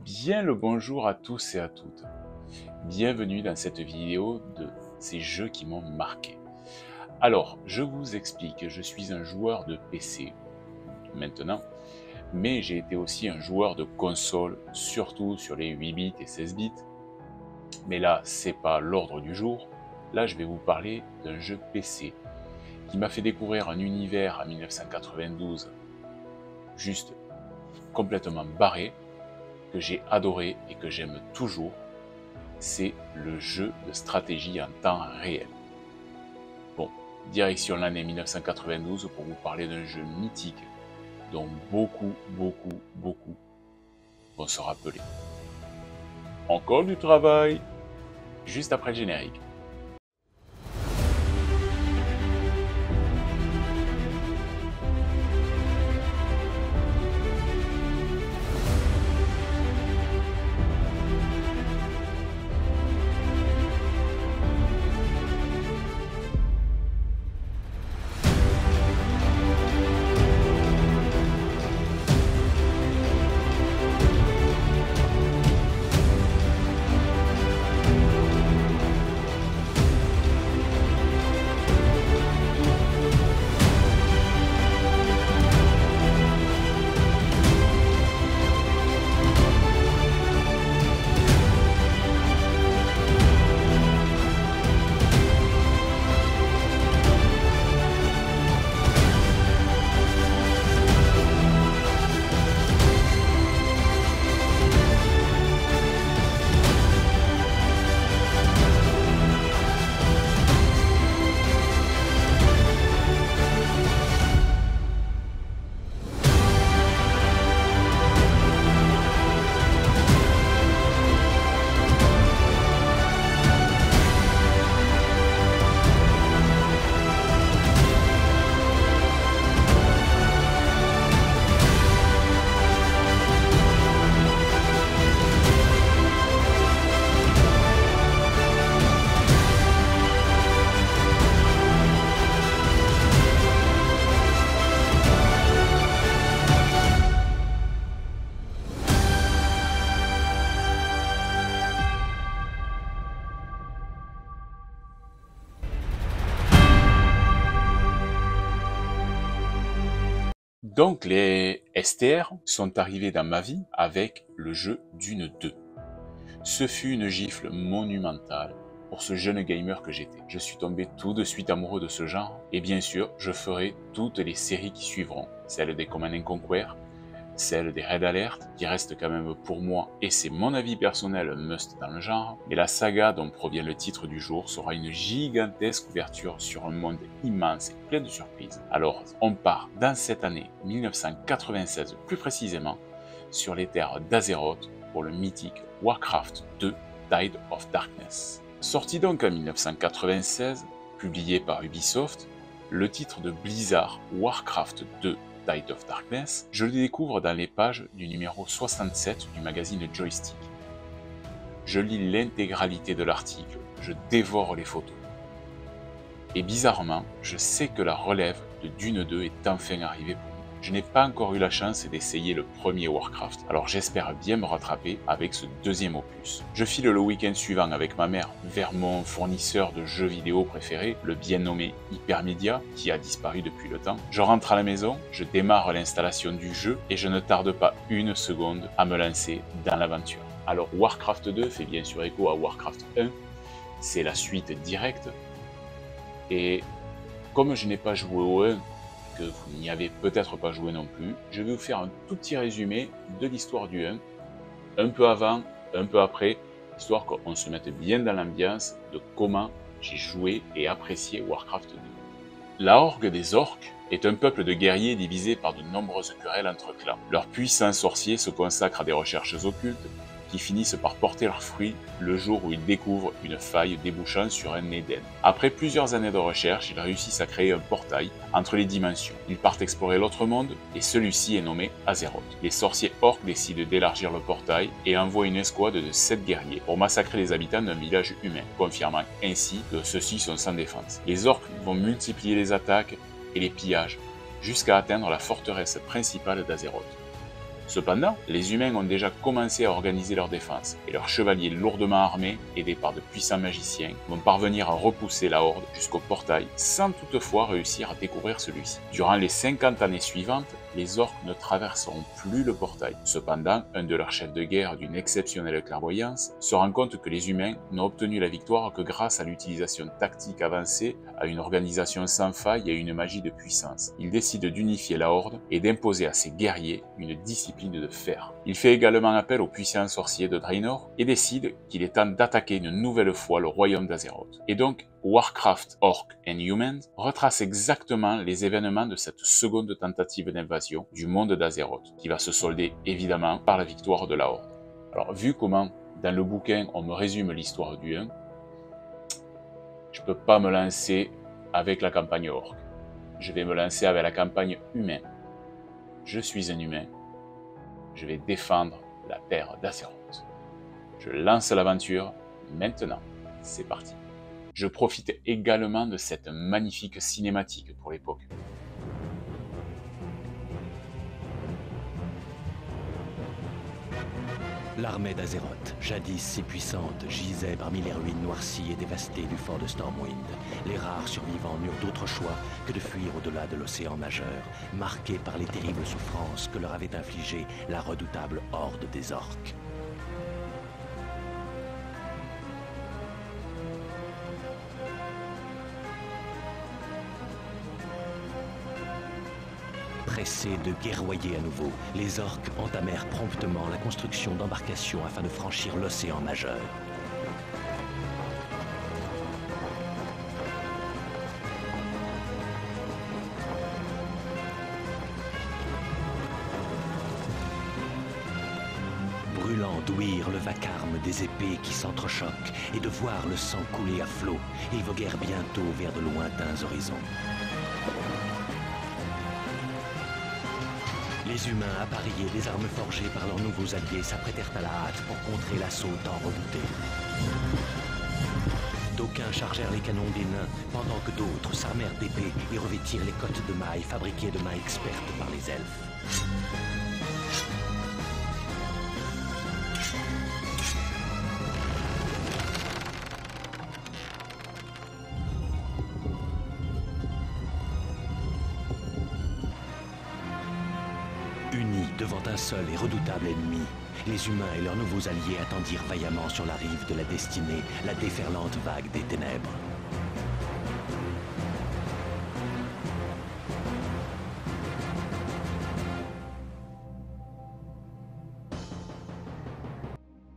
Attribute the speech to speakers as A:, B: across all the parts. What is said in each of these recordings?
A: Bien le bonjour à tous et à toutes. Bienvenue dans cette vidéo de ces jeux qui m'ont marqué. Alors, je vous explique, je suis un joueur de PC maintenant, mais j'ai été aussi un joueur de console, surtout sur les 8 bits et 16 bits. Mais là, c'est pas l'ordre du jour. Là, je vais vous parler d'un jeu PC qui m'a fait découvrir un univers en 1992 juste complètement barré, que j'ai adoré et que j'aime toujours. C'est le jeu de stratégie en temps réel. Bon, direction l'année 1992 pour vous parler d'un jeu mythique dont beaucoup vont se rappeler. Encore du travail, juste après le générique. Donc les STR sont arrivés dans ma vie avec le jeu Dune 2. Ce fut une gifle monumentale pour ce jeune gamer que j'étais. Je suis tombé tout de suite amoureux de ce genre et bien sûr je ferai toutes les séries qui suivront, celles des Command & Conquer, celle des Red Alert, qui reste quand même pour moi, et c'est mon avis personnel, un must dans le genre, mais la saga dont provient le titre du jour sera une gigantesque ouverture sur un monde immense et plein de surprises. Alors, on part dans cette année 1996 plus précisément, sur les terres d'Azeroth pour le mythique Warcraft 2 Tide of Darkness. Sorti donc en 1996, publié par Ubisoft, le titre de Blizzard Warcraft 2 Tide of Darkness, je le découvre dans les pages du numéro 67 du magazine Joystick. Je lis l'intégralité de l'article, je dévore les photos. Et bizarrement, je sais que la relève de Dune 2 est enfin arrivée pour moi. Je n'ai pas encore eu la chance d'essayer le premier Warcraft, alors j'espère bien me rattraper avec ce deuxième opus. Je file le week-end suivant avec ma mère vers mon fournisseur de jeux vidéo préféré, le bien nommé Hypermedia, qui a disparu depuis le temps. Je rentre à la maison, je démarre l'installation du jeu et je ne tarde pas une seconde à me lancer dans l'aventure. Alors Warcraft 2 fait bien sûr écho à Warcraft 1, c'est la suite directe, et comme je n'ai pas joué au 1, que vous n'y avez peut-être pas joué non plus, je vais vous faire un tout petit résumé de l'histoire du 1, un peu avant, un peu après, histoire qu'on se mette bien dans l'ambiance de comment j'ai joué et apprécié Warcraft 2. La Horde des Orques est un peuple de guerriers divisé par de nombreuses querelles entre clans. Leurs puissants sorciers se consacrent à des recherches occultes qui finissent par porter leurs fruits le jour où ils découvrent une faille débouchant sur un Éden. Après plusieurs années de recherche, ils réussissent à créer un portail entre les dimensions. Ils partent explorer l'autre monde et celui-ci est nommé Azeroth. Les sorciers orques décident d'élargir le portail et envoient une escouade de 7 guerriers pour massacrer les habitants d'un village humain, confirmant ainsi que ceux-ci sont sans défense. Les orques vont multiplier les attaques et les pillages jusqu'à atteindre la forteresse principale d'Azeroth. Cependant, les humains ont déjà commencé à organiser leur défense, et leurs chevaliers lourdement armés, aidés par de puissants magiciens, vont parvenir à repousser la horde jusqu'au portail, sans toutefois réussir à découvrir celui-ci. Durant les 50 années suivantes, les orques ne traverseront plus le portail. Cependant, un de leurs chefs de guerre d'une exceptionnelle clairvoyance se rend compte que les humains n'ont obtenu la victoire que grâce à l'utilisation tactique avancée, à une organisation sans faille et à une magie de puissance. Il décide d'unifier la horde et d'imposer à ses guerriers une discipline de fer. Il fait également appel aux puissants sorciers de Draenor et décide qu'il est temps d'attaquer une nouvelle fois le royaume d'Azeroth. Et donc, Warcraft Orcs and Humans retrace exactement les événements de cette seconde tentative d'invasion du monde d'Azeroth, qui va se solder évidemment par la victoire de la Horde. Alors, vu comment dans le bouquin on me résume l'histoire du 1, je peux pas me lancer avec la campagne Orc. Je vais me lancer avec la campagne humain. Je suis un humain. Je vais défendre la terre d'Azeroth. Je lance l'aventure maintenant. C'est parti. Je profite également de cette magnifique cinématique pour l'époque.
B: L'armée d'Azeroth, jadis si puissante, gisait parmi les ruines noircies et dévastées du fort de Stormwind. Les rares survivants n'eurent d'autre choix que de fuir au-delà de l'océan majeur, marqués par les terribles souffrances que leur avait infligées la redoutable horde des orques. Pressés de guerroyer à nouveau, les orques entamèrent promptement la construction d'embarcations afin de franchir l'océan majeur. Brûlant d'ouïr le vacarme des épées qui s'entrechoquent et de voir le sang couler à flot, ils voguèrent bientôt vers de lointains horizons. Les humains appareillés des armes forgées par leurs nouveaux alliés s'apprêtèrent à la hâte pour contrer l'assaut tant redouté. D'aucuns chargèrent les canons des nains, pendant que d'autres s'armèrent d'épées et revêtirent les cottes de mailles fabriquées de main expertes par les elfes. Unis devant un seul et redoutable ennemi, les humains et leurs nouveaux alliés attendirent vaillamment sur la rive de la destinée la déferlante vague des ténèbres.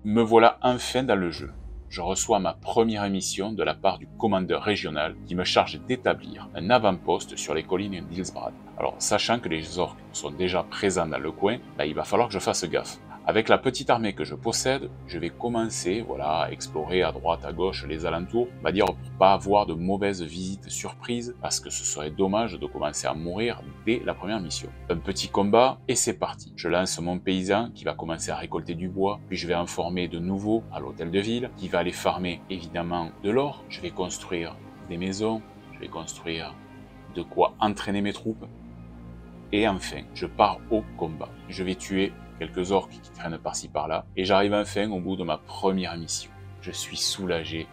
A: Me voilà enfin dans le jeu. Je reçois ma première émission de la part du commandeur régional qui me charge d'établir un avant-poste sur les collines d'Hillsbrad. Alors, sachant que les orques sont déjà présents dans le coin, il va falloir que je fasse gaffe. Avec la petite armée que je possède, je vais commencer à explorer à droite, à gauche les alentours, on va dire pour pas avoir de mauvaises visites surprises, parce que ce serait dommage de commencer à mourir dès la première mission. Un petit combat, et c'est parti. Je lance mon paysan qui va commencer à récolter du bois, puis je vais en former de nouveaux à l'hôtel de ville, qui va aller farmer évidemment de l'or. Je vais construire des maisons, je vais construire de quoi entraîner mes troupes, et enfin, je pars au combat. Je vais tuer quelques orques qui traînent par-ci par-là, et j'arrive enfin au bout de ma première mission. Je suis soulagé,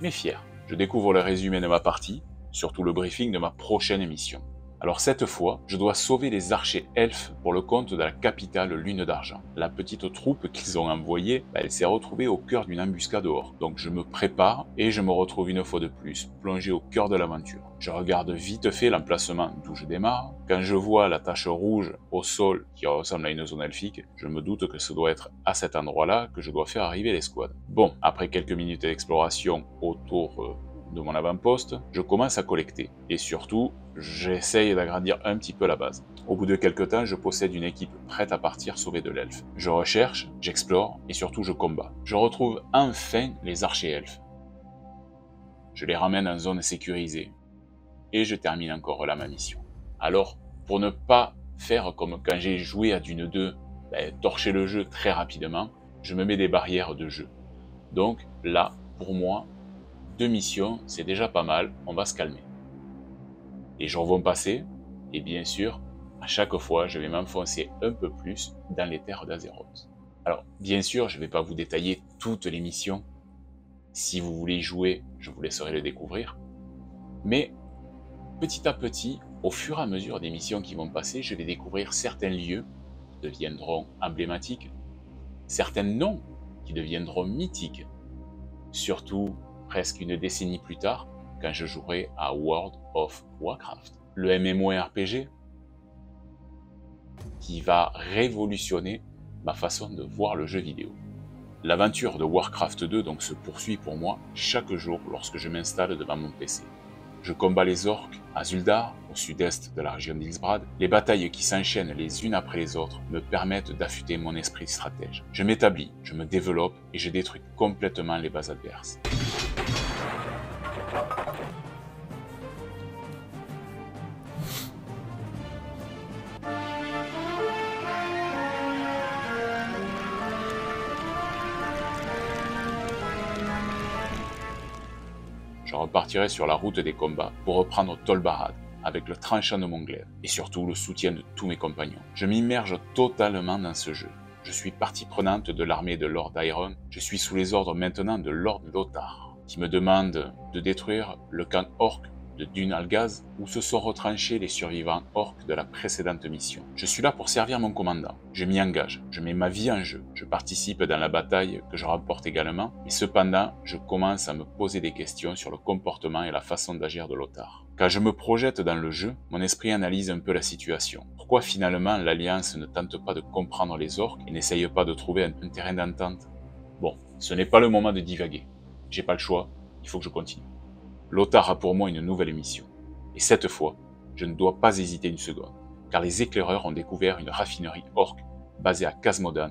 A: mais fier. Je découvre le résumé de ma partie, surtout le briefing de ma prochaine mission. Alors cette fois, je dois sauver les archers elfes pour le compte de la capitale Lune d'Argent. La petite troupe qu'ils ont envoyée, elle s'est retrouvée au cœur d'une embuscade orque. Donc je me prépare et je me retrouve une fois de plus, plongé au cœur de l'aventure. Je regarde vite fait l'emplacement d'où je démarre. Quand je vois la tache rouge au sol qui ressemble à une zone elfique, je me doute que ce doit être à cet endroit-là que je dois faire arriver l'escouade. Bon, après quelques minutes d'exploration autour de mon avant-poste, je commence à collecter. Et surtout, j'essaye d'agrandir un petit peu la base. Au bout de quelques temps, je possède une équipe prête à partir sauver de l'elfe. Je recherche, j'explore et surtout je combats. Je retrouve enfin les archers elfes. Je les ramène en zone sécurisée. Et je termine encore là ma mission. Alors, pour ne pas faire comme quand j'ai joué à Dune 2, torcher le jeu très rapidement, je me mets des barrières de jeu. Donc là, pour moi, 2 missions, c'est déjà pas mal, on va se calmer. Les jours vont passer, et bien sûr, À chaque fois, je vais m'enfoncer un peu plus dans les terres d'Azeroth. Alors, bien sûr, je ne vais pas vous détailler toutes les missions. Si vous voulez y jouer, je vous laisserai le découvrir. Mais, petit à petit, au fur et à mesure des missions qui vont passer, je vais découvrir certains lieux qui deviendront emblématiques, certains noms qui deviendront mythiques, surtout presque une décennie plus tard, quand je jouerai à World of Warcraft, le MMORPG qui va révolutionner ma façon de voir le jeu vidéo. L'aventure de Warcraft 2 donc se poursuit pour moi chaque jour lorsque je m'installe devant mon PC. Je combats les orques à Zuldar, au sud-est de la région d'Ilsbrad. Les batailles qui s'enchaînent les unes après les autres me permettent d'affûter mon esprit stratège. Je m'établis, je me développe et je détruis complètement les bases adverses. Je repartirai sur la route des combats pour reprendre Tol Barad avec le tranchant de mon glaive et surtout le soutien de tous mes compagnons. Je m'immerge totalement dans ce jeu. Je suis partie prenante de l'armée de Lord Iron. Je suis sous les ordres maintenant de Lord Lothar qui me demande de détruire le camp orc de Dun Algaz où se sont retranchés les survivants orcs de la précédente mission. Je suis là pour servir mon commandant. Je m'y engage, je mets ma vie en jeu. Je participe dans la bataille que je remporte également, mais cependant, je commence à me poser des questions sur le comportement et la façon d'agir de Lothar. Quand je me projette dans le jeu, mon esprit analyse un peu la situation. Pourquoi finalement l'Alliance ne tente pas de comprendre les orcs et n'essaye pas de trouver un terrain d'entente? Bon, ce n'est pas le moment de divaguer. J'ai pas le choix, il faut que je continue. Lothar a pour moi une nouvelle mission. Et cette fois, je ne dois pas hésiter une seconde, car les éclaireurs ont découvert une raffinerie orque basée à Khazmodan,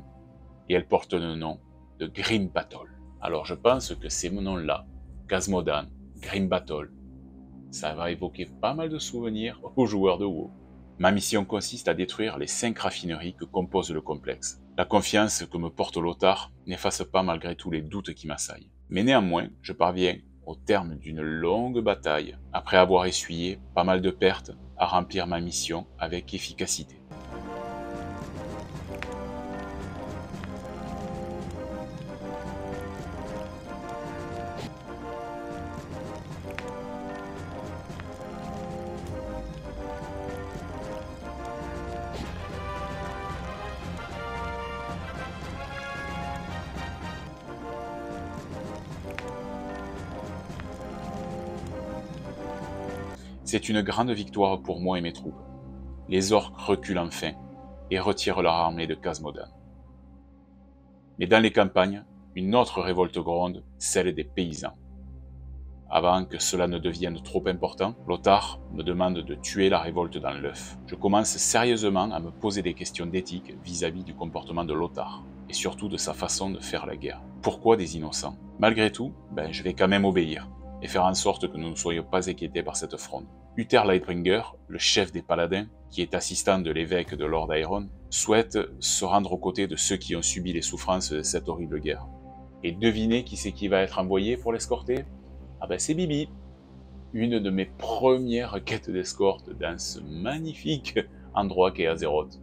A: et elle porte le nom de Grim Battle. Alors je pense que ces noms-là, Khazmodan, Grim Battle, ça va évoquer pas mal de souvenirs aux joueurs de WoW. Ma mission consiste à détruire les 5 raffineries que compose le complexe. La confiance que me porte Lothar n'efface pas malgré tous les doutes qui m'assaillent. Mais néanmoins, je parviens au terme d'une longue bataille, après avoir essuyé pas mal de pertes, à remplir ma mission avec efficacité. C'est une grande victoire pour moi et mes troupes. Les orques reculent enfin et retirent leur armée de Khazmodan. Mais dans les campagnes, une autre révolte gronde, celle des paysans. Avant que cela ne devienne trop important, Lothar me demande de tuer la révolte dans l'œuf. Je commence sérieusement à me poser des questions d'éthique vis-à-vis du comportement de Lothar, et surtout de sa façon de faire la guerre. Pourquoi des innocents? Malgré tout, je vais quand même obéir, et faire en sorte que nous ne soyons pas inquiétés par cette fronde. Uther Lightbringer, le chef des paladins, qui est assistant de l'évêque de Lord Iron, souhaite se rendre aux côtés de ceux qui ont subi les souffrances de cette horrible guerre. Et devinez qui c'est qui va être envoyé pour l'escorter? Ah ben c'est Bibi, une de mes premières quêtes d'escorte dans ce magnifique endroit qu'est Azeroth.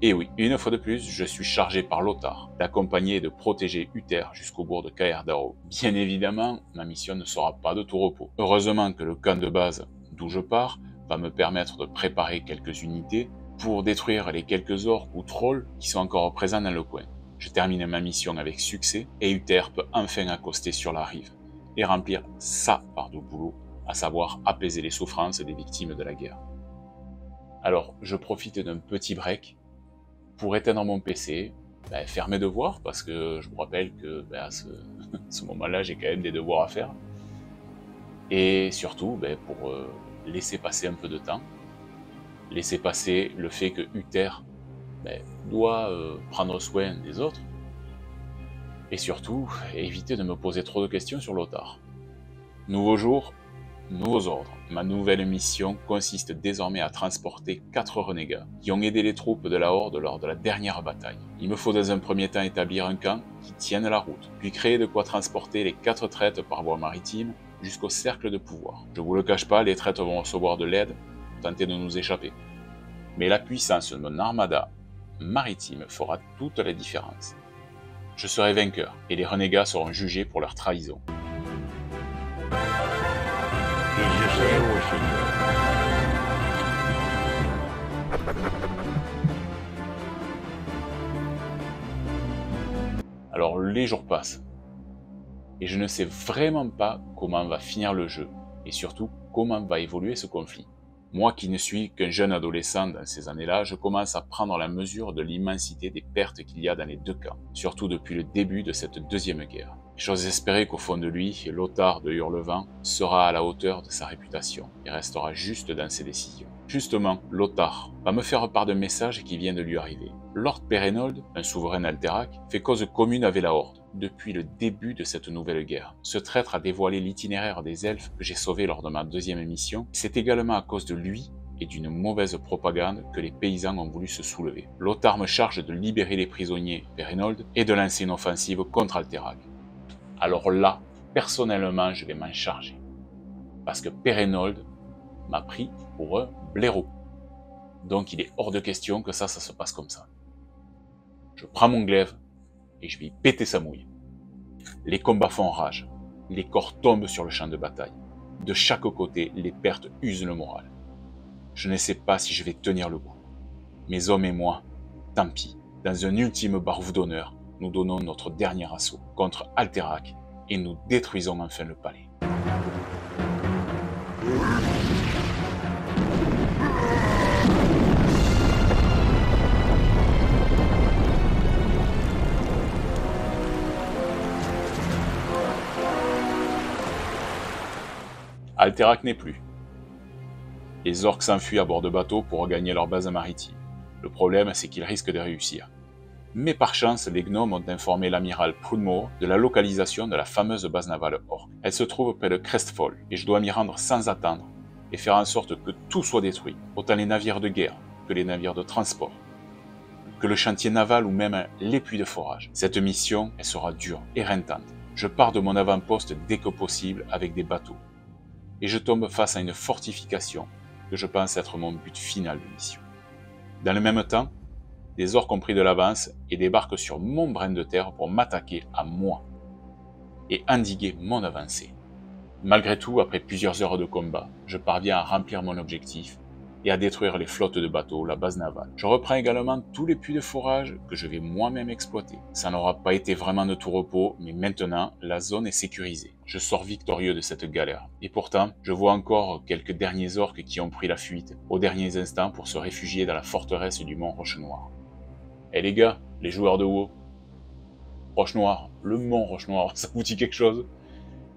A: Et oui, une fois de plus, je suis chargé par Lothar d'accompagner et de protéger Uther jusqu'au bourg de Caer-Daro. Bien évidemment, ma mission ne sera pas de tout repos. Heureusement que le camp de base d'où je pars va me permettre de préparer quelques unités pour détruire les quelques orques ou trolls qui sont encore présents dans le coin. Je termine ma mission avec succès et Uther peut enfin accoster sur la rive et remplir sa part de boulot, à savoir apaiser les souffrances des victimes de la guerre. Alors, je profite d'un petit break pour éteindre mon PC, faire mes devoirs, parce que je me rappelle que à ce moment-là, j'ai quand même des devoirs à faire. Et surtout, pour laisser passer un peu de temps, laisser passer le fait que Uther doit prendre soin des autres, et surtout, éviter de me poser trop de questions sur Lothar. Nouveau jour, nouveaux ordres. Ma nouvelle mission consiste désormais à transporter 4 renégats qui ont aidé les troupes de la Horde lors de la dernière bataille. Il me faut dans un premier temps établir un camp qui tienne la route, puis créer de quoi transporter les 4 traites par voie maritime jusqu'au cercle de pouvoir. Je vous le cache pas, les traites vont recevoir de l'aide pour tenter de nous échapper. Mais la puissance de mon armada maritime fera toute la différence. Je serai vainqueur, et les renégats seront jugés pour leur trahison.
B: Et je sais, ô Seigneur.
A: Alors les jours passent, et je ne sais vraiment pas comment va finir le jeu, et surtout comment va évoluer ce conflit. Moi qui ne suis qu'un jeune adolescent dans ces années-là, je commence à prendre la mesure de l'immensité des pertes qu'il y a dans les deux camps, surtout depuis le début de cette deuxième guerre. J'ose espérer qu'au fond de lui, Lothar de Hurlevent sera à la hauteur de sa réputation et restera juste dans ses décisions. Justement, Lothar va me faire part d'un message qui vient de lui arriver. Lord Perenold, un souverain Alterac, fait cause commune avec la Horde depuis le début de cette nouvelle guerre. Ce traître a dévoilé l'itinéraire des elfes que j'ai sauvé lors de ma deuxième mission. C'est également à cause de lui et d'une mauvaise propagande que les paysans ont voulu se soulever. Lothar me charge de libérer les prisonniers Perenold et de lancer une offensive contre Alterac. Alors là, personnellement, je vais m'en charger. Parce que Perenold m'a pris pour un blaireau. Donc il est hors de question que ça se passe comme ça. Je prends mon glaive et je vais y péter sa mouille. Les combats font rage. Les corps tombent sur le champ de bataille. De chaque côté, les pertes usent le moral. Je ne sais pas si je vais tenir le coup. Mes hommes et moi, tant pis. Dans un ultime barouf d'honneur, nous donnons notre dernier assaut contre Alterac et nous détruisons enfin le palais. Alterac n'est plus. Les orques s'enfuient à bord de bateaux pour regagner leur base maritime. Le problème, c'est qu'ils risquent de réussir. Mais par chance, les gnomes ont informé l'amiral Prudmoore de la localisation de la fameuse base navale orque. Elle se trouve près de Crestfall, et je dois m'y rendre sans attendre et faire en sorte que tout soit détruit, autant les navires de guerre que les navires de transport, que le chantier naval ou même les puits de forage. Cette mission, elle sera dure, éreintante. Je pars de mon avant-poste dès que possible avec des bateaux, et je tombe face à une fortification que je pense être mon but final de mission. Dans le même temps, des orques ont pris de l'avance et débarquent sur mon brin de terre pour m'attaquer à moi et endiguer mon avancée. Malgré tout, après plusieurs heures de combat, je parviens à remplir mon objectif et à détruire les flottes de bateaux, la base navale. Je reprends également tous les puits de forage que je vais moi-même exploiter. Ça n'aura pas été vraiment de tout repos, mais maintenant, la zone est sécurisée. Je sors victorieux de cette galère. Et pourtant, je vois encore quelques derniers orques qui ont pris la fuite aux derniers instants pour se réfugier dans la forteresse du mont Roche-Noire. Eh les gars, les joueurs de WoW, Roche-Noire, le mont Roche-Noire, ça vous dit quelque chose?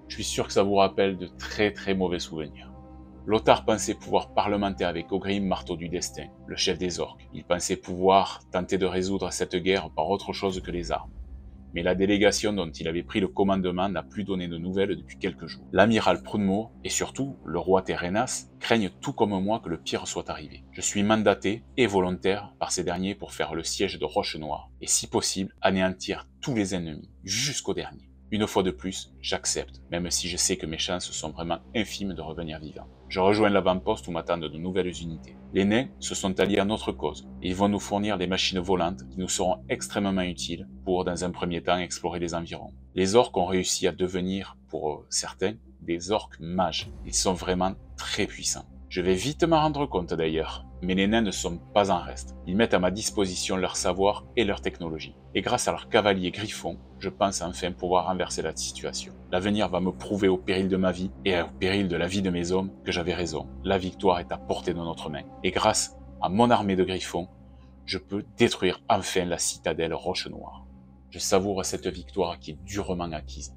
A: Je suis sûr que ça vous rappelle de très très mauvais souvenirs. Lothar pensait pouvoir parlementer avec Ogrim, marteau du destin, le chef des orques. Il pensait pouvoir tenter de résoudre cette guerre par autre chose que les armes. Mais la délégation dont il avait pris le commandement n'a plus donné de nouvelles depuis quelques jours. L'amiral Prudmoore et surtout le roi Terenas craignent tout comme moi que le pire soit arrivé. Je suis mandaté et volontaire par ces derniers pour faire le siège de Roche-Noire et si possible anéantir tous les ennemis jusqu'au dernier. Une fois de plus, j'accepte, même si je sais que mes chances sont vraiment infimes de revenir vivant. Je rejoins l'avant-poste où m'attendent de nouvelles unités. Les nains se sont alliés à notre cause et ils vont nous fournir des machines volantes qui nous seront extrêmement utiles pour, dans un premier temps, explorer les environs. Les orques ont réussi à devenir, pour certains, des orques mages. Ils sont vraiment très puissants. Je vais vite m'en rendre compte d'ailleurs, mais les nains ne sont pas en reste. Ils mettent à ma disposition leur savoir et leur technologie. Et grâce à leurs cavaliers griffons, je pense enfin pouvoir renverser la situation. L'avenir va me prouver au péril de ma vie et au péril de la vie de mes hommes que j'avais raison. La victoire est à portée de notre main. Et grâce à mon armée de griffons, je peux détruire enfin la citadelle Roche-Noire. Je savoure cette victoire qui est durement acquise.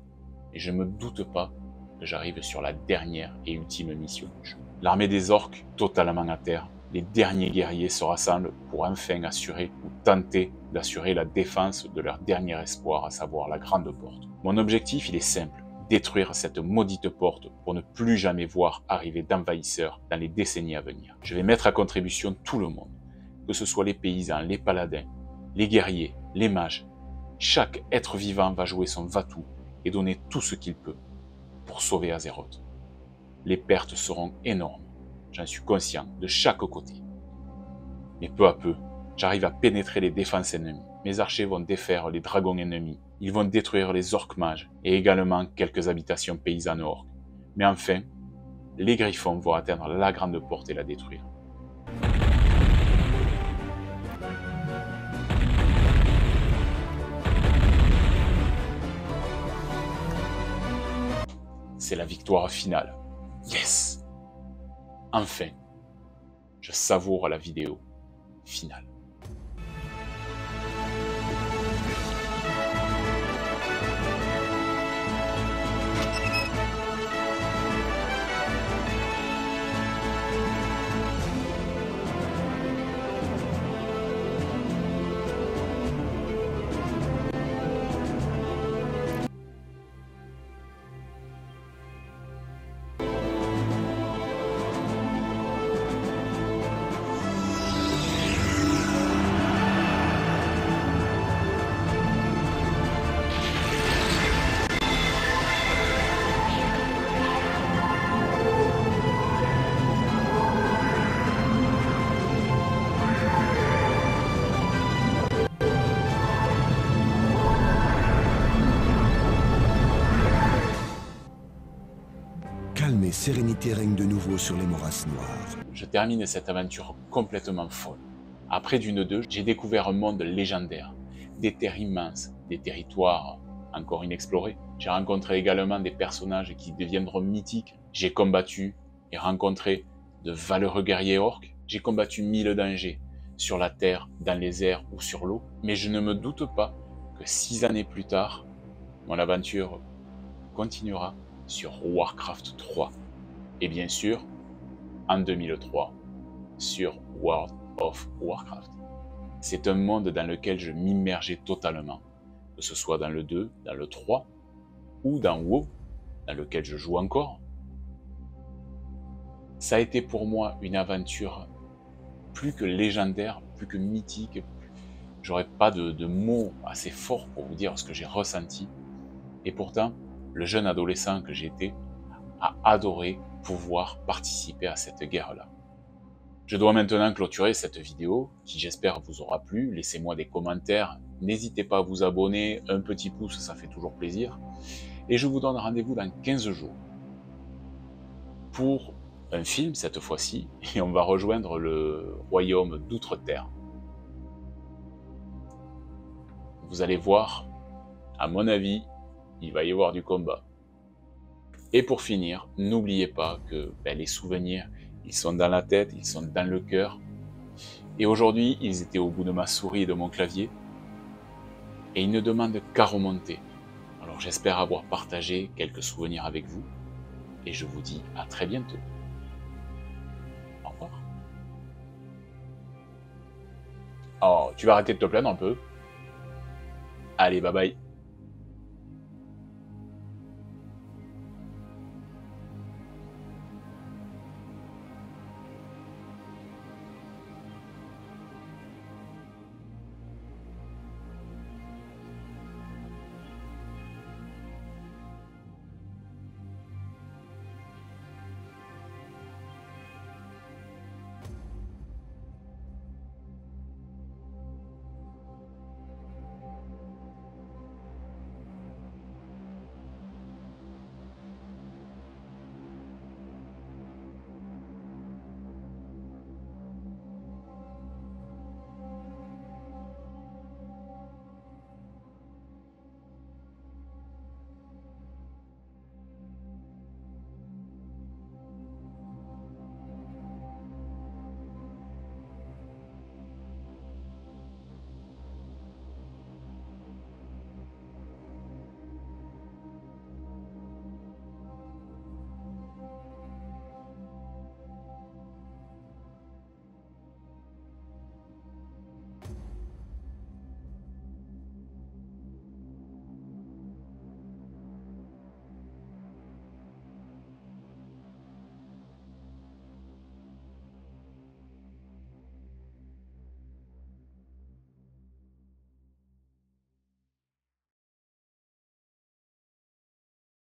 A: Et je ne me doute pas que j'arrive sur la dernière et ultime mission du jeu. L'armée des orques, totalement à terre, les derniers guerriers se rassemblent pour enfin assurer ou tenter d'assurer la défense de leur dernier espoir, à savoir la grande porte. Mon objectif, il est simple, détruire cette maudite porte pour ne plus jamais voir arriver d'envahisseurs dans les décennies à venir. Je vais mettre à contribution tout le monde, que ce soit les paysans, les paladins, les guerriers, les mages. Chaque être vivant va jouer son va-tout et donner tout ce qu'il peut pour sauver Azeroth. Les pertes seront énormes, j'en suis conscient, de chaque côté. Et peu à peu, j'arrive à pénétrer les défenses ennemies. Mes archers vont défaire les dragons ennemis. Ils vont détruire les orques mages et également quelques habitations paysannes orques. Mais enfin, les griffons vont atteindre la grande porte et la détruire. C'est la victoire finale. Yes! Enfin, je savoure la vidéo finale.
C: Calme et sérénité règnent de nouveau sur les morasses noires.
A: Je termine cette aventure complètement folle. Après Dune 2, j'ai découvert un monde légendaire, des terres immenses, des territoires encore inexplorés. J'ai rencontré également des personnages qui deviendront mythiques. J'ai combattu et rencontré de valeureux guerriers orques. J'ai combattu 1000 dangers, sur la terre, dans les airs ou sur l'eau. Mais je ne me doute pas que 6 années plus tard, mon aventure continuera sur Warcraft 3. Et bien sûr, en 2003, sur World of Warcraft. C'est un monde dans lequel je m'immergeais totalement, que ce soit dans le 2, dans le 3, ou dans WoW, dans lequel je joue encore. Ça a été pour moi une aventure plus que légendaire, plus que mythique. J'aurais pas de mots assez forts pour vous dire ce que j'ai ressenti. Et pourtant, le jeune adolescent que j'étais a adoré pouvoir participer à cette guerre-là. Je dois maintenant clôturer cette vidéo, qui j'espère vous aura plu. Laissez-moi des commentaires, n'hésitez pas à vous abonner, un petit pouce, ça fait toujours plaisir. Et je vous donne rendez-vous dans 15 jours pour un film cette fois-ci, et on va rejoindre le royaume d'Outre-Terre. Vous allez voir, à mon avis, il va y avoir du combat. Et pour finir, n'oubliez pas que les souvenirs, ils sont dans la tête, ils sont dans le cœur. Et aujourd'hui, ils étaient au bout de ma souris et de mon clavier. Et ils ne demandent qu'à remonter. Alors j'espère avoir partagé quelques souvenirs avec vous. Et je vous dis à très bientôt. Au revoir. Oh, tu vas arrêter de te plaindre un peu? Allez, bye bye.